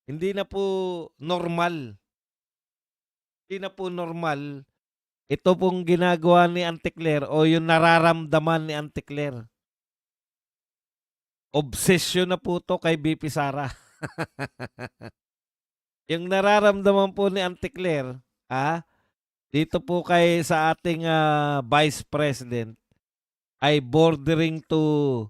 Hindi na po normal. Hindi na po normal ito pong ginagawa ni Auntie Claire o yung nararamdaman ni Auntie Claire. Obsession na po 'to kay BP Sara. Yung nararamdaman po ni Auntie Claire, dito po sa ating, Vice President ay bordering to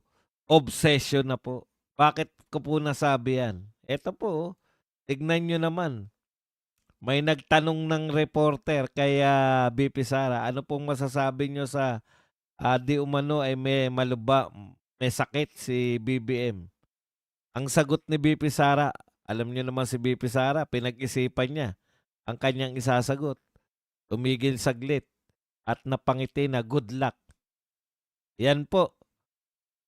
obsession na po. Bakit ko po nasabi yan? Eto po, tignan niyo naman. May nagtanong ng reporter kay, BP Sara, ano pong masasabi niyo sa, di umano ay may sakit si BBM? Ang sagot ni BP Sara, alam niyo naman si BP Sara, pinag-isipan niya ang kanyang isasagot. Tumigil saglit at napangiti na good luck. Yan po.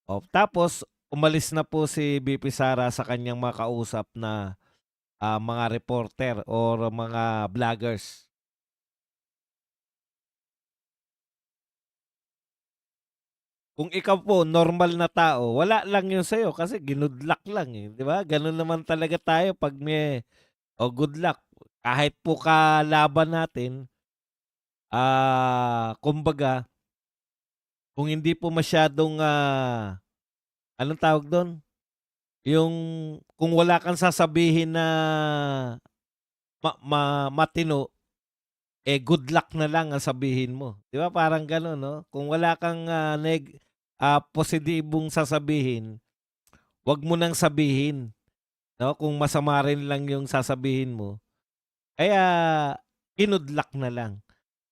O, tapos umalis na po si BP Sara sa kanyang mga kausap na mga reporter or mga vloggers. Kung ikaw po normal na tao, wala lang yun sa'yo kasi ginudlak lang eh. Di ba? Ganun naman talaga tayo pag may good luck. Kahit po kalaban natin, kumbaga, kung hindi po masyadong, anong tawag doon? Yung kung wala kang sasabihin na matino, good luck na lang ang sabihin mo. Di ba parang gano'n, no? Kung wala kang positibong sasabihin, wag mo nang sabihin. No? Kung masama rin lang yung sasabihin mo. Kaya, kinudlak na lang.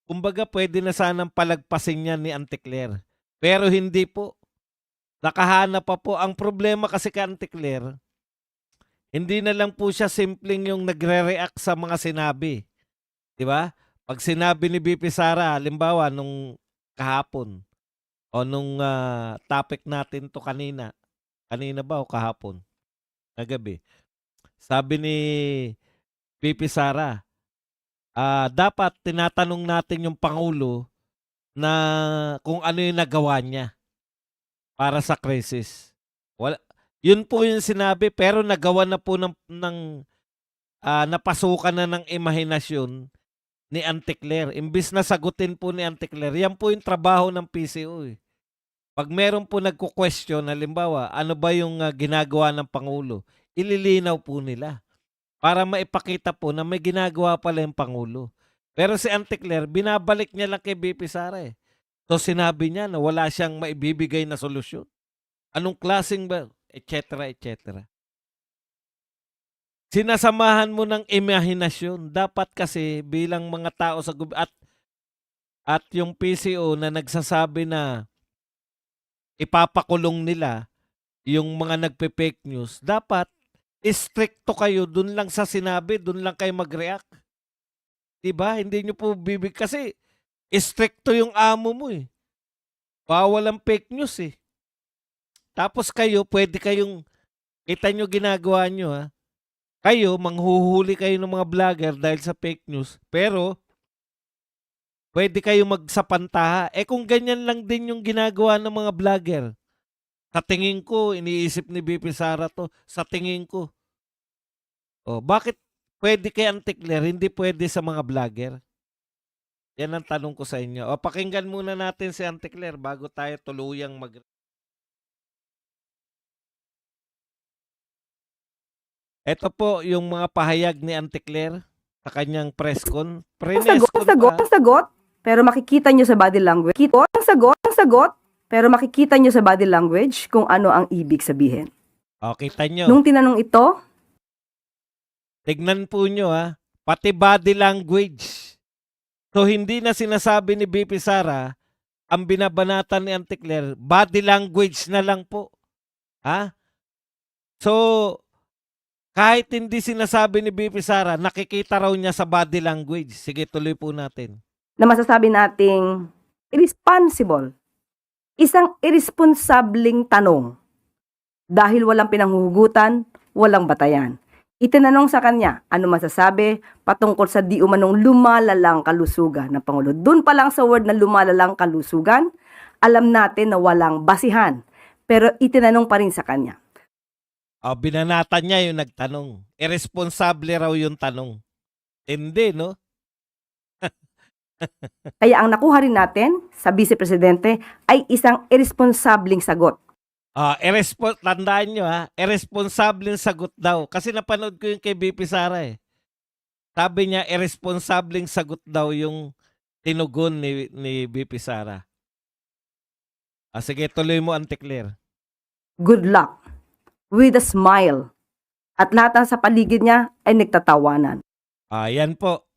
Kumbaga, pwede na sanang palagpasin yan ni Auntie Claire. Pero hindi po. Nakahanap pa po. Ang problema kasi kay Auntie Claire, hindi na lang po siya simpleng yung nagre-react sa mga sinabi. Di ba? Pag sinabi ni BP Sara, halimbawa, nung kahapon, o nung topic natin to kanina ba o kahapon? Kagabi. Sabi ni BP Sara, dapat tinatanong natin yung Pangulo na kung ano yung nagawa niya para sa krisis. Wala, yun po yung sinabi pero nagawa na po napasukan na ng imahinasyon ni Auntie Claire. Imbis na sagutin po ni Auntie Claire, yan po yung trabaho ng PCO eh. Pag meron po nagko-question, halimbawa, ano ba yung ginagawa ng Pangulo, ililinaw po nila para maipakita po na may ginagawa pala yung Pangulo. Pero si Auntie Claire, binabalik niya lang kay BP Sara eh. So sinabi niya na wala siyang maibibigay na solusyon. Anong klaseng ba? Etc. etc. Sinasamahan mo ng imahinasyon. Dapat kasi bilang mga tao sa at yung PCO na nagsasabi na ipapakulong nila yung mga nagpe-fake news, dapat istrikto kayo dun lang sa sinabi, dun lang kayo mag-react. Diba? Hindi nyo po kasi istrikto yung amo mo eh. Bawal ang fake news eh. Tapos kayo, pwede kayong, kita nyo ginagawa nyo kayo, manghuhuli kayo ng mga vlogger dahil sa fake news, pero pwede kayo magsapantaha. Kung ganyan lang din yung ginagawa ng mga vlogger, sa tingin ko, iniisip ni BP Sara to, sa tingin ko. Bakit pwede kay Auntie Claire, hindi pwede sa mga vlogger? Yan ang tanong ko sa inyo. Pakinggan muna natin si Auntie Claire bago tayo tuluyang Ito po yung mga pahayag ni Auntie Claire sa kanyang press con. Sagot, pero makikita nyo sa body language. Sagot, pero makikita nyo sa body language kung ano ang ibig sabihin. Kita nyo. Nung tinanong ito, tignan po nyo pati body language. So hindi na sinasabi ni BP Sara ang binabanatan ni Auntie Claire, body language na lang po. So, kahit hindi sinasabi ni BP Sara, nakikita raw niya sa body language. Sige, tuloy po natin. Na masasabi nating irresponsible. Isang irresponsableng tanong. Dahil walang pinanghuhugutan, walang batayan. Itinanong sa kanya, ano masasabi patungkol sa di umanong lumalalang kalusugan ng Pangulo. Doon pa lang sa word na lumalalang kalusugan, alam natin na walang basihan. Pero itinanong pa rin sa kanya. Binanatan niya yung nagtanong. Irresponsable raw yung tanong. Hindi, no? Kaya ang nakuha rin natin sa Vice Presidente ay isang irresponsableng sagot. Tandaan nyo ha, irresponsableng sagot daw. Kasi napanood ko yung kay BP Sara eh. Sabi niya, irresponsableng sagot daw yung tinugon ni BP Sara. Sige, tuloy mo, Auntie Claire. Good luck. With a smile. At lahat ng sa paligid niya ay nagtatawanan. Yan po.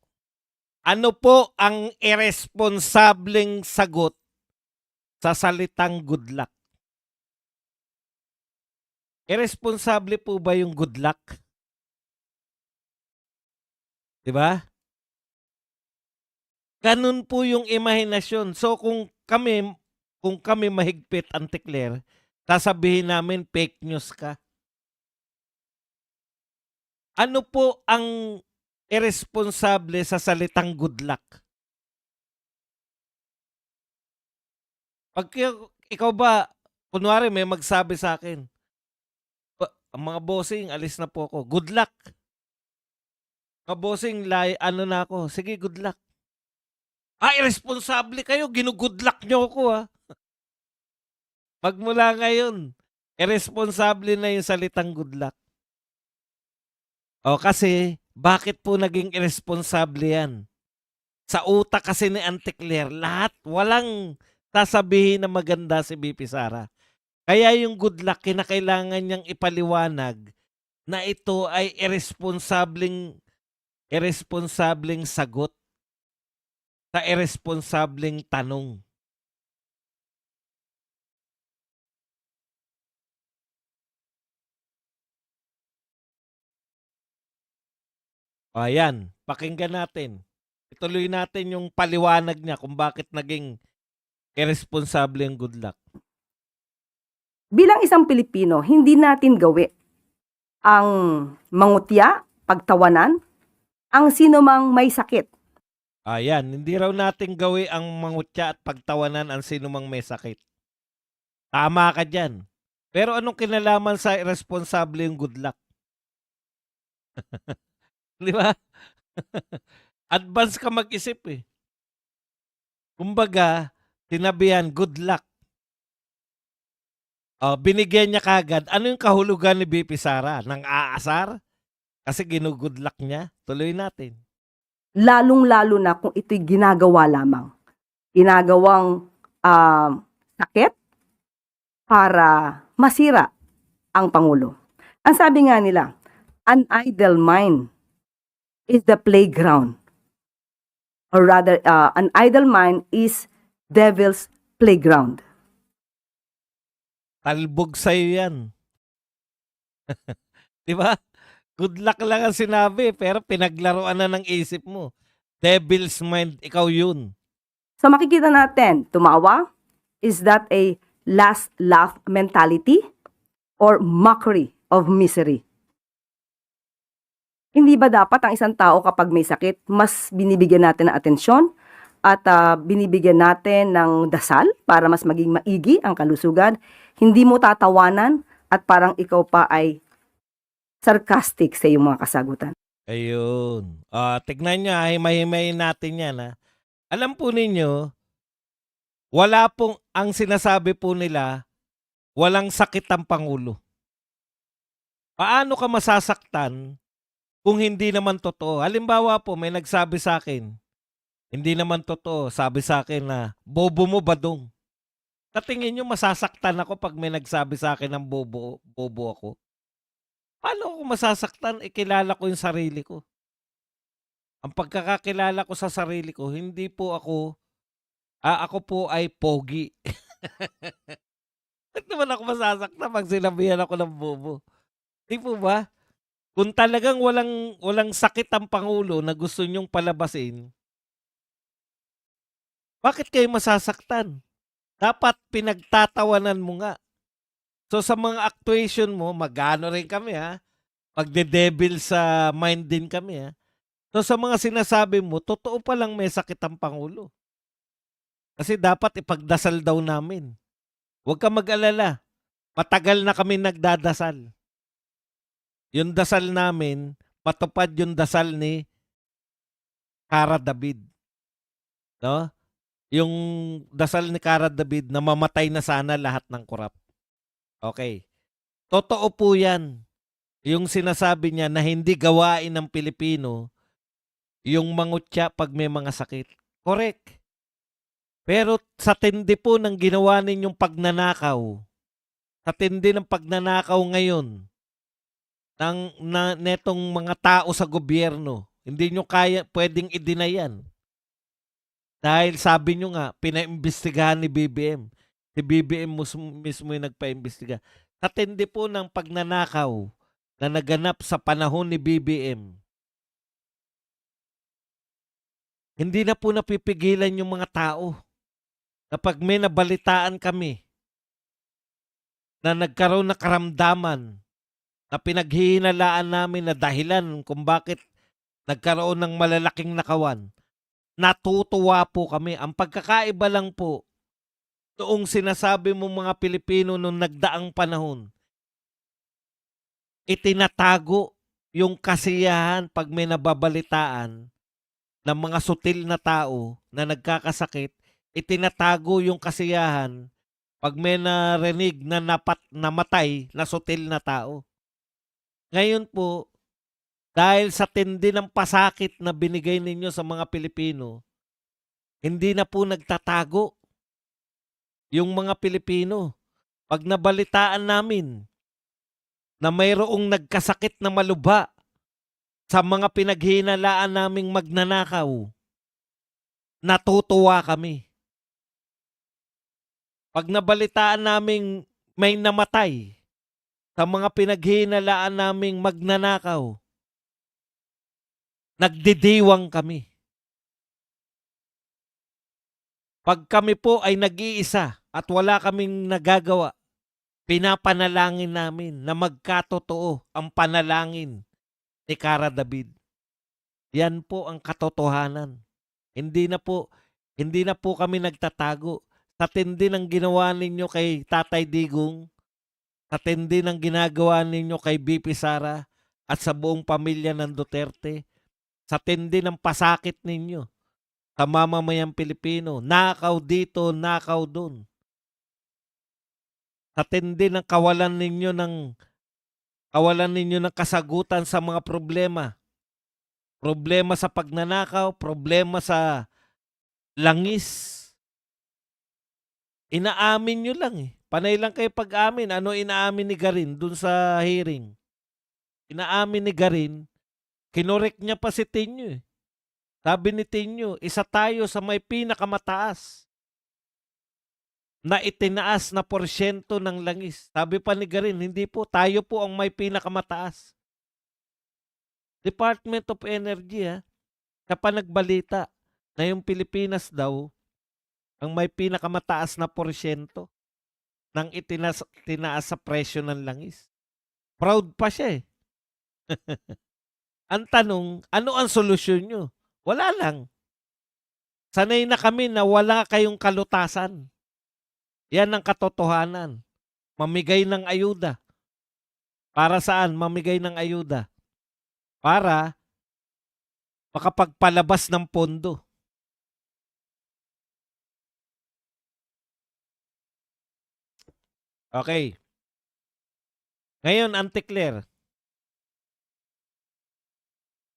Ano po ang irresponsableng sagot sa salitang good luck? Irresponsable po ba yung good luck? 'Di ba? Ganun po yung imahinasyon. So kung kami mahigpit, Auntie Claire, sasabihin namin fake news ka. Ano po ang irresponsable sa salitang good luck? Pag ikaw ba, kunwari may magsabi sa akin, mga bossing, alis na po ako. Good luck. Mga bossing, ano na ako. Sige, good luck. Irresponsable kayo. Ginugood luck nyo ako Magmula ngayon, irresponsable na yung salitang good luck. Kasi, bakit po naging irresponsable yan? Sa utak kasi ni Auntie Claire, lahat, walang sasabihin na maganda si BP Sara. Kaya yung good luck, kinakailangan niyang ipaliwanag na ito ay irresponsableng sagot sa irresponsableng tanong. Ayan, pakinggan natin. Ituloy natin yung paliwanag niya kung bakit naging irresponsable ang good luck. Bilang isang Pilipino, hindi natin gawi ang mangutya, pagtawanan, ang sino mang may sakit. Ayan, hindi raw natin gawi ang mangutya at pagtawanan ang sino mang may sakit. Tama ka dyan. Pero anong kinalaman sa irresponsable yung good luck? Di ba? Advance ka mag-isip eh. Kumbaga, tinabihan, good luck. Binigyan niya kagad. Ano yung kahulugan ni BP Sara? Nang aasar? Kasi ginugood luck niya. Tuloy natin. Lalong-lalo na kung ito'y ginagawa lamang. Ginagawang sakit para masira ang Pangulo. Ang sabi nga nila, an idle mind is the playground. Or rather, an idle mind is devil's playground. Talbog sa'yo yan. Di ba? Good luck lang ang sinabi, pero pinaglaruan na ng isip mo. Devil's mind, ikaw yun. So makikita natin, tumawa, is that a last laugh mentality or mockery of misery? Hindi ba dapat ang isang tao kapag may sakit, mas binibigyan natin ng atensyon at binibigyan natin ng dasal para mas maging maigi ang kalusugan? Hindi mo tatawanan at parang ikaw pa ay sarcastic sa iyong mga kasagutan. Ayun. Tignan nyo, himay-himayin natin yan. Alam po ninyo, wala pong, ang sinasabi po nila, walang sakit ang Pangulo. Paano ka masasaktan kung hindi naman totoo? Halimbawa po, may nagsabi sa akin, hindi naman totoo, sabi sa akin na, bobo mo badong. Sa tingin nyo, masasaktan ako pag may nagsabi sa akin ng bobo ako? Paano ako masasaktan? Kilala ko yung sarili ko. Ang pagkakakilala ko sa sarili ko, hindi po ako po ay pogi. Ba't naman ako masasaktan pag sinabihan ako ng bobo? Di po ba? Kung talagang walang sakit ang Pangulo na gusto nyong palabasin, bakit kayo masasaktan? Dapat pinagtatawanan mo nga. So sa mga actuation mo, magano rin kami Magde-devil sa mind din kami So sa mga sinasabi mo, totoo pa lang may sakit ang Pangulo. Kasi dapat ipagdasal daw namin. Huwag ka mag-alala. Matagal na kami nagdadasal. yung dasal namin, matupad yung dasal ni Cara David, no? Yung dasal ni Cara David na mamatay na sana lahat ng korap. Okay. Totoo po yan. Yung sinasabi niya na hindi gawain ng Pilipino yung mangutya pag may mga sakit. Correct. Pero sa tindi po ng ginawa ninyong pagnanakaw, sa tindi ng pagnanakaw ngayon netong mga tao sa gobyerno, hindi nyo pwedeng i-deny yan. Dahil sabi nyo nga, pinaimbestigahan ni BBM. Si BBM mismo yung nagpaimbestiga. Sa tindi po ng pagnanakaw na naganap sa panahon ni BBM, hindi na po napipigilan yung mga tao. Kapag may nabalitaan kami na nagkaroon ng karamdaman na pinaghihinalaan namin na dahilan kung bakit nagkaroon ng malalaking nakawan, natutuwa po kami. Ang pagkakaiba lang po, noong sinasabi mo mga Pilipino noong nagdaang panahon, itinatago yung kasiyahan pag may nababalitaan ng mga sutil na tao na nagkakasakit, itinatago yung kasiyahan pag may narinig na namatay na sutil na tao. Ngayon po, dahil sa tindi ng pasakit na binigay ninyo sa mga Pilipino, hindi na po nagtatago yung mga Pilipino. Pag nabalitaan namin na mayroong nagkasakit na malubha sa mga pinaghinalaan naming magnanakaw, natutuwa kami. Pag nabalitaan naming may namatay sa mga pinaghinalaan naming magnanakaw, nagdidiwang kami. Pag kami po ay nag-iisa at wala kaming nagagawa, pinapanalangin namin na magkatotoo ang panalangin ni Cara David. Yan po ang katotohanan. Hindi na po kami nagtatago. Sa tindi ng ginawa ninyo kay Tatay Digong, sa tindi ng ginagawa ninyo kay BP Sara at sa buong pamilya ng Duterte, sa tindi ng pasakit ninyo sa mamamayang Pilipino, nakaw dito, nakaw doon. Sa tindi ng kawalan ninyo ng kasagutan sa mga problema. Problema sa pagnanakaw, problema sa langis. Inaamin nyo lang eh. Panay lang kayo pag-amin. Ano inaamin ni Garin dun sa hearing? Inaamin ni Garin, kinorek niya pa si Tinyo eh. Sabi ni Tinyo, isa tayo sa may pinakamataas na itinaas na porsyento ng langis. Sabi pa ni Garin, hindi po, tayo po ang may pinakamataas. Department of Energy kapag nagbalita na yung Pilipinas daw ang may pinakamataas na porsyento ng tinaas sa presyo ng langis. Proud pa siya eh. Ang tanong, ano ang solusyon nyo? Wala lang. Sanay na kami na wala kayong kalutasan. Yan ang katotohanan. Mamigay ng ayuda. Para saan? Mamigay ng ayuda. Para makapagpalabas ng pondo. Okay. Ngayon, Auntie Claire,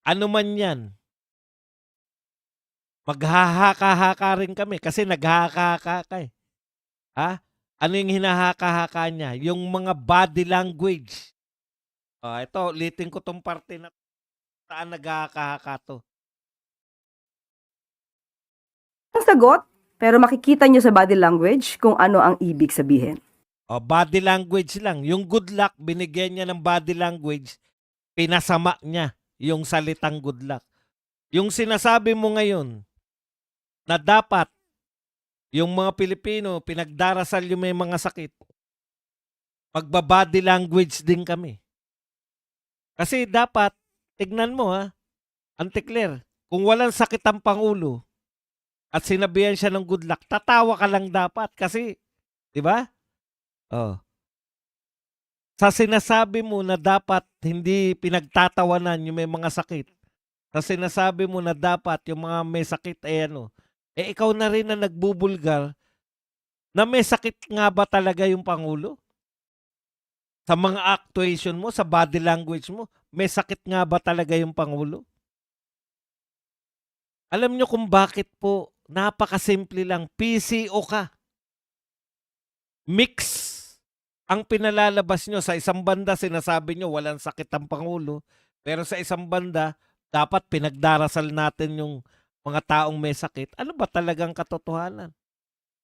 ano man yan, maghahaka-haka rin kami kasi naghahaka-haka ka eh. Ha? Ano yung hinahaka-haka niya? Yung mga body language. Ito, ulitin ko tong parte na saan naghahaka-haka to. Ang sagot, pero makikita nyo sa body language kung ano ang ibig sabihin. Body language lang. Yung good luck, binigyan niya ng body language, pinasama niya yung salitang good luck. Yung sinasabi mo ngayon na dapat yung mga Pilipino, pinagdarasal yung may mga sakit, magbabody language din kami. Kasi dapat, tignan mo Auntie Claire, kung walang sakit ang Pangulo at sinabihan siya ng good luck, tatawa ka lang dapat kasi, di ba? Sa sinasabi mo na dapat hindi pinagtatawanan yung may mga sakit, sa sinasabi mo na dapat yung mga may sakit ay ano, eh ikaw na rin na nagbubulgar na may sakit nga ba talaga yung Pangulo? Sa mga actuation mo, sa body language mo, may sakit nga ba talaga yung Pangulo? Alam nyo kung bakit po, napakasimple lang, PCO ka. Mix ang pinalalabas nyo. Sa isang banda, sinasabi nyo walang sakit ang Pangulo. Pero sa isang banda, dapat pinagdarasal natin yung mga taong may sakit. Ano ba talagang katotohanan?